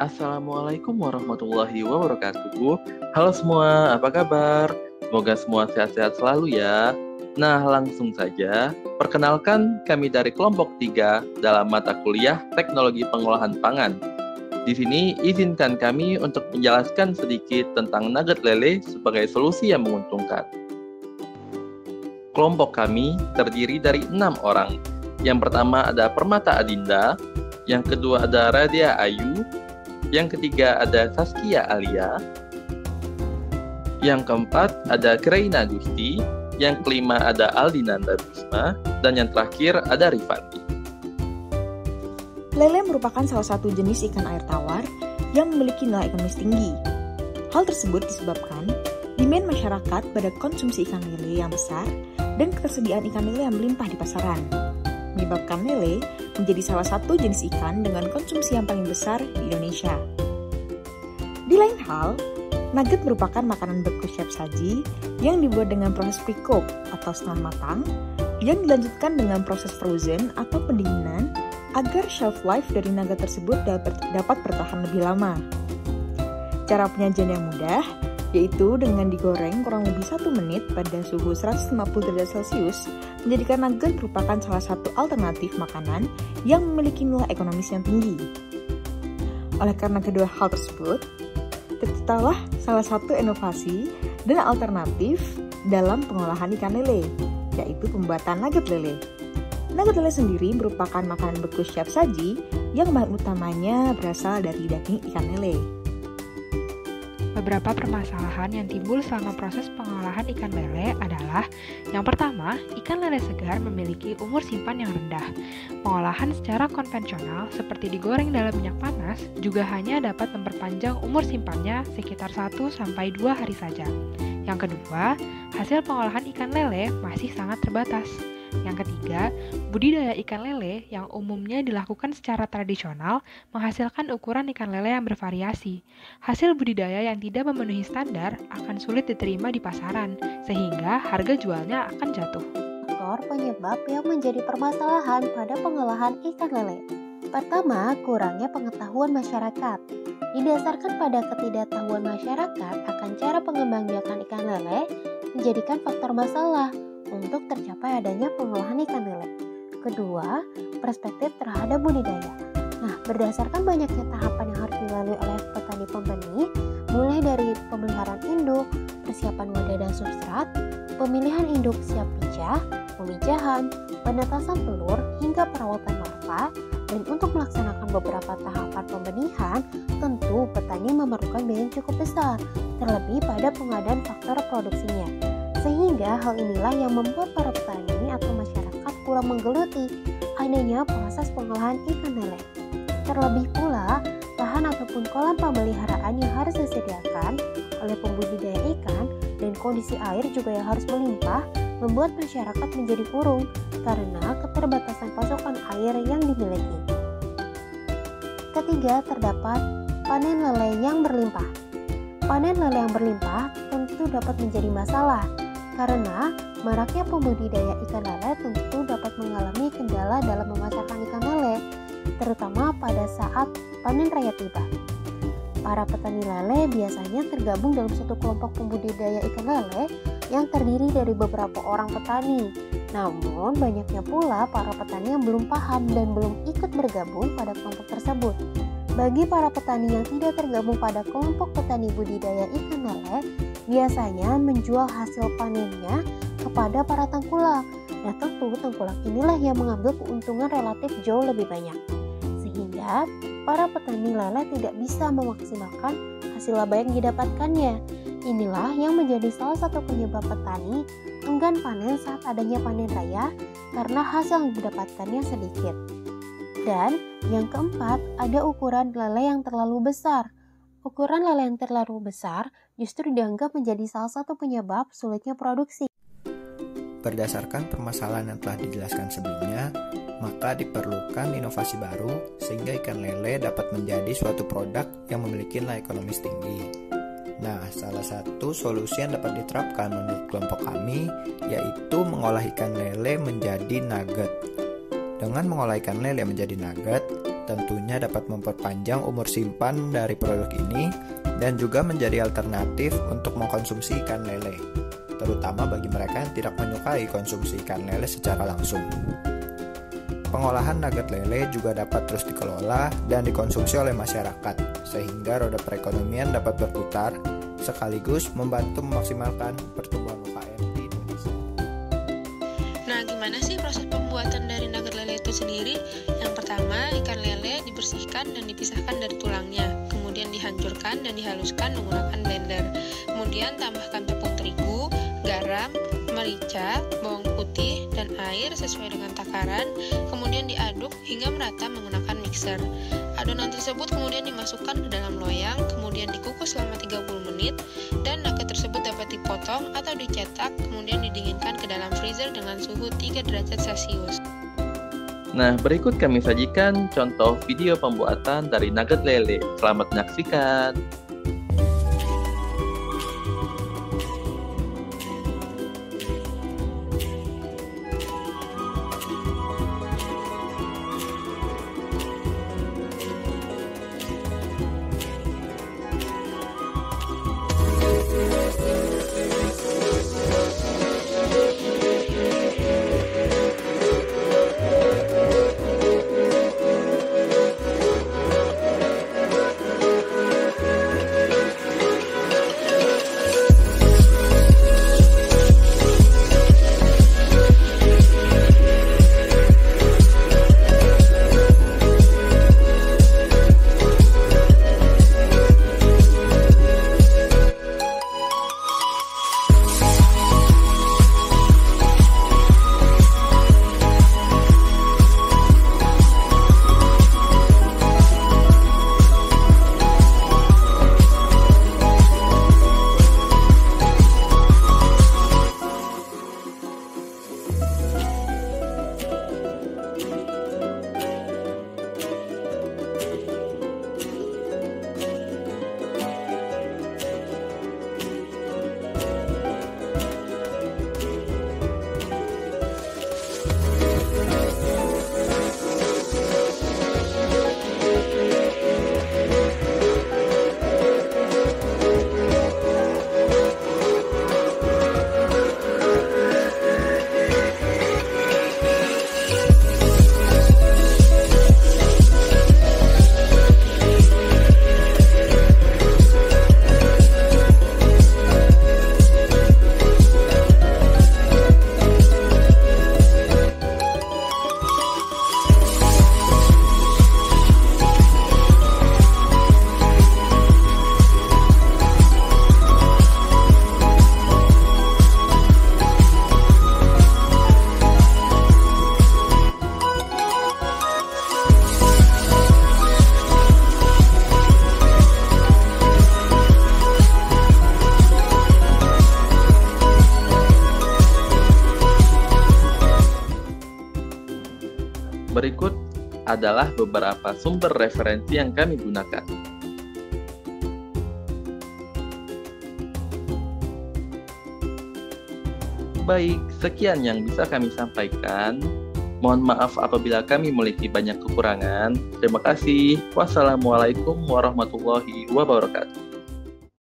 Assalamualaikum warahmatullahi wabarakatuh. Halo semua, apa kabar? Semoga semua sehat-sehat selalu ya. Nah, langsung saja. Perkenalkan, kami dari kelompok 3 dalam mata kuliah Teknologi Pengolahan Pangan. Di sini, izinkan kami untuk menjelaskan sedikit tentang nugget lele sebagai solusi yang menguntungkan. Kelompok kami terdiri dari 6 orang. Yang pertama ada Permata Adinda, yang kedua ada Radia Ayu, yang ketiga ada Saskia Alia, yang keempat ada Kreina Gusti, yang kelima ada Aldinanda Bisma, dan yang terakhir ada Rifani. Lele merupakan salah satu jenis ikan air tawar yang memiliki nilai ekonomis tinggi. Hal tersebut disebabkan demand masyarakat pada konsumsi ikan lele yang besar dan ketersediaan ikan lele yang melimpah di pasaran, menyebabkan lele menjadi salah satu jenis ikan dengan konsumsi yang paling besar di Indonesia. Di lain hal, nugget merupakan makanan beku siap saji yang dibuat dengan proses pre-cook atau setengah matang, yang dilanjutkan dengan proses frozen atau pendinginan agar shelf life dari nugget tersebut dapat bertahan lebih lama. Cara penyajian yang mudah, yaitu dengan digoreng kurang lebih 1 menit pada suhu 150 derajat Celcius, menjadikan nugget merupakan salah satu alternatif makanan yang memiliki nilai ekonomis yang tinggi. Oleh karena kedua hal tersebut, terciptalah salah satu inovasi dan alternatif dalam pengolahan ikan lele, yaitu pembuatan nugget lele. Nugget lele sendiri merupakan makanan beku siap saji yang bahan utamanya berasal dari daging ikan lele. Beberapa permasalahan yang timbul selama proses pengolahan ikan lele adalah: yang pertama, ikan lele segar memiliki umur simpan yang rendah. Pengolahan secara konvensional seperti digoreng dalam minyak panas juga hanya dapat memperpanjang umur simpannya sekitar 1-2 hari saja. Yang kedua, hasil pengolahan ikan lele masih sangat terbatas. Yang ketiga, budidaya ikan lele yang umumnya dilakukan secara tradisional menghasilkan ukuran ikan lele yang bervariasi. Hasil budidaya yang tidak memenuhi standar akan sulit diterima di pasaran, sehingga harga jualnya akan jatuh. Faktor penyebab yang menjadi permasalahan pada pengolahan ikan lele. Pertama, kurangnya pengetahuan masyarakat. Didasarkan pada ketidaktahuan masyarakat akan cara pengembangbiakan ikan lele menjadikan faktor masalah untuk tercapai adanya pengolahan ikan lele. Kedua, perspektif terhadap budidaya. Nah, berdasarkan banyaknya tahapan yang harus dilalui oleh petani pembenih, mulai dari pemeliharaan induk, persiapan wadah dan substrat, pemilihan induk siap pijah, pemijahan, penetasan telur, hingga perawatan larva, dan untuk melaksanakan beberapa tahapan pembenihan, tentu petani memerlukan biaya yang cukup besar, terlebih pada pengadaan faktor produksinya. Sehingga hal inilah yang membuat para petani atau masyarakat kurang menggeluti adanya proses pengolahan ikan lele. Terlebih pula, lahan ataupun kolam pemeliharaan yang harus disediakan oleh pembudidaya ikan dan kondisi air juga yang harus melimpah membuat masyarakat menjadi kurung karena keterbatasan pasokan air yang dimiliki. Ketiga, terdapat panen lele yang berlimpah. Panen lele yang berlimpah tentu dapat menjadi masalah karena maraknya pembudidaya ikan lele tentu dapat mengalami kendala dalam memasarkan ikan lele, terutama pada saat panen raya tiba. Para petani lele biasanya tergabung dalam satu kelompok pembudidaya ikan lele yang terdiri dari beberapa orang petani. Namun, banyaknya pula para petani yang belum paham dan belum ikut bergabung pada kelompok tersebut. Bagi para petani yang tidak tergabung pada kelompok petani budidaya ikan lele, biasanya menjual hasil panennya kepada para tengkulak. Nah, tentu tengkulak inilah yang mengambil keuntungan relatif jauh lebih banyak. Sehingga para petani lele tidak bisa memaksimalkan hasil laba yang didapatkannya. Inilah yang menjadi salah satu penyebab petani enggan panen saat adanya panen raya karena hasil yang didapatkannya sedikit. Dan yang keempat, ada ukuran lele yang terlalu besar. Ukuran lele yang terlalu besar justru dianggap menjadi salah satu penyebab sulitnya produksi. Berdasarkan permasalahan yang telah dijelaskan sebelumnya, maka diperlukan inovasi baru sehingga ikan lele dapat menjadi suatu produk yang memiliki nilai ekonomis tinggi. Nah, salah satu solusi yang dapat diterapkan menurut kelompok kami yaitu mengolah ikan lele menjadi nugget. Dengan mengolah ikan lele menjadi nugget, tentunya dapat memperpanjang umur simpan dari produk ini dan juga menjadi alternatif untuk mengkonsumsi ikan lele, terutama bagi mereka yang tidak menyukai konsumsi ikan lele secara langsung. Pengolahan nugget lele juga dapat terus dikelola dan dikonsumsi oleh masyarakat, sehingga roda perekonomian dapat berputar, sekaligus membantu memaksimalkan pertumbuhan UKM di Indonesia. Nah, gimana sih proses pembuatan dari nugget lele itu sendiri? Yang pertama, ikan lele dibersihkan dan dipisahkan dari tulangnya, kemudian dihancurkan dan dihaluskan menggunakan blender. Kemudian tambahkan tepung terigu, garam, merica, bawang putih, dan air sesuai dengan takaran, kemudian diaduk hingga merata menggunakan mixer. Adonan tersebut kemudian dimasukkan ke dalam loyang, kemudian dikukus selama 30 menit, dan nugget tersebut dapat dipotong atau dicetak, kemudian didinginkan ke dalam freezer dengan suhu 3 derajat Celcius. Nah, berikut kami sajikan contoh video pembuatan dari nugget lele. Selamat menyaksikan. Berikut adalah beberapa sumber referensi yang kami gunakan. Baik, sekian yang bisa kami sampaikan. Mohon maaf apabila kami memiliki banyak kekurangan. Terima kasih. Wassalamualaikum warahmatullahi wabarakatuh.